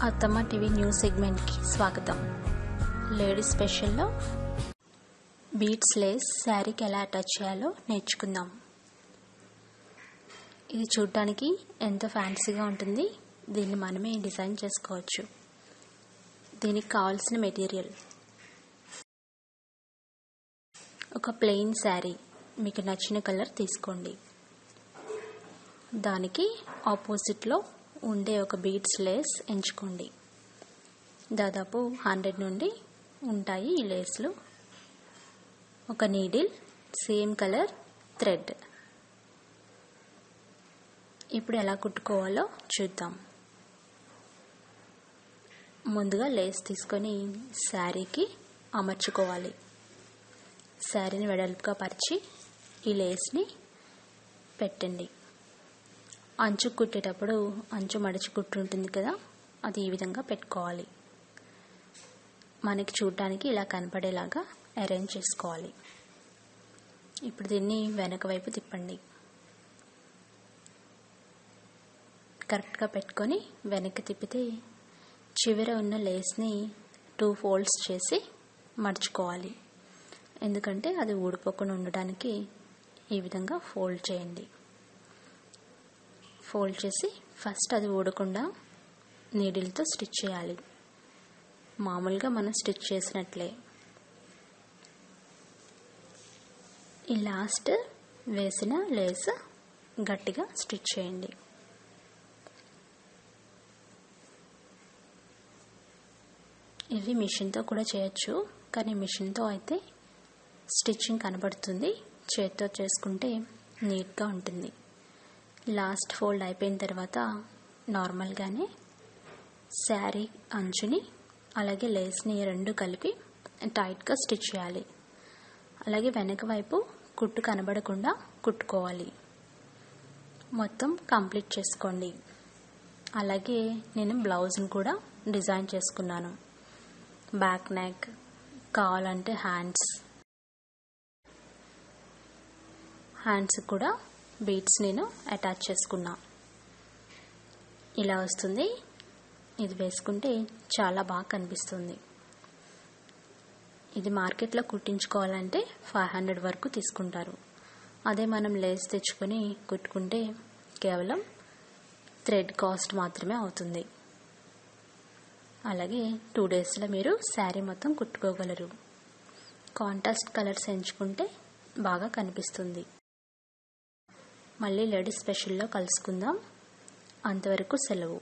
అత్తమ్మ TV news సెగ్మెంట్కి స్వాగతం. Ladies స్పెషల్లో beats Lay's శారీకి ఎలా అటాచ్ చేయాలో నేర్చుకుందాం. ఇది చూడటానికి ఎంతో ఫ్యాన్సీగా ఉంటుంది. దీన్ని మనమే డిజైన్ చేసుకోవచ్చు. దీనికి కావాల్సిన మెటీరియల్ ఒక ప్లెయిన్ శారీ, మీకు నచ్చిన కలర్ తీసుకోండి. దానికి ఆపోజిట్లో ఉండే ఒక బీడ్స్ లేస్ ఎంచుకోండి. దాదాపు 100 నుండి ఉంటాయి ఈ లేస్లు. ఒక నీడిల్, సేమ్ కలర్ థ్రెడ్. ఇప్పుడు ఎలా కుట్టుకోవాలో చూద్దాం. ముందుగా లేస్ తీసుకొని శారీకి అమర్చుకోవాలి. శారీని వెడల్పుగా పరిచి ఈ లేస్ని పెట్టండి. అంచు కుట్టేటప్పుడు అంచు మడిచి కుట్టు ఉంటుంది కదా, అది ఈ విధంగా పెట్టుకోవాలి. మనకి చూడటానికి ఇలా కనపడేలాగా అరేంజ్ చేసుకోవాలి. ఇప్పుడు దీన్ని వెనక వైపు తిప్పండి. కరెక్ట్గా పెట్టుకొని వెనక్కి తిప్పితే చివర ఉన్న లేస్ని 2 ఫోల్డ్స్ చేసి మడుచుకోవాలి. ఎందుకంటే అది ఊడిపోకుండా ఉండడానికి ఈ విధంగా ఫోల్డ్ చేయండి. ఫోల్డ్ చేసి ఫస్ట్ అది ఊడకుండా నీడిల్తో స్టిచ్ చేయాలి. మామూలుగా మనం స్టిచ్ చేసినట్లే. ఈ లాస్ట్ వేసిన లేస్ గట్టిగా స్టిచ్ చేయండి. ఇవి మిషన్తో కూడా చేయొచ్చు, కానీ మిషన్తో అయితే స్టిచ్చింగ్ కనబడుతుంది. చేతితో చేసుకుంటే నీట్గా ఉంటుంది. లాస్ట్ ఫోల్డ్ అయిపోయిన తర్వాత నార్మల్గానే శారీ అంచుని అలాగే లేస్ని 2 కలిపి టైట్గా స్టిచ్ చేయాలి. అలాగే వెనక వైపు కుట్టు కనబడకుండా కుట్టుకోవాలి. మొత్తం కంప్లీట్ చేసుకోండి. అలాగే నేను బ్లౌజ్ని కూడా డిజైన్ చేసుకున్నాను. బ్యాక్ నెక్ కావాలంటే హ్యాండ్స్ కూడా బీడ్స్ నేను అటాచ్ చేసుకున్నా. ఇలా వస్తుంది. ఇది వేసుకుంటే చాలా బాగా కనిపిస్తుంది. ఇది మార్కెట్లో కుట్టించుకోవాలంటే 500 వరకు తీసుకుంటారు. అదే మనం లేస్ తెచ్చుకొని కుట్టుకుంటే కేవలం థ్రెడ్ కాస్ట్ మాత్రమే అవుతుంది. అలాగే 2 డేస్లో మీరు శారీ మొత్తం కుట్టుకోగలరు. కాంట్రాస్ట్ కలర్స్ ఎంచుకుంటే బాగా కనిపిస్తుంది. మళ్ళీ లేడీస్ స్పెషల్లో కలుసుకుందాం. అంతవరకు సెలవు.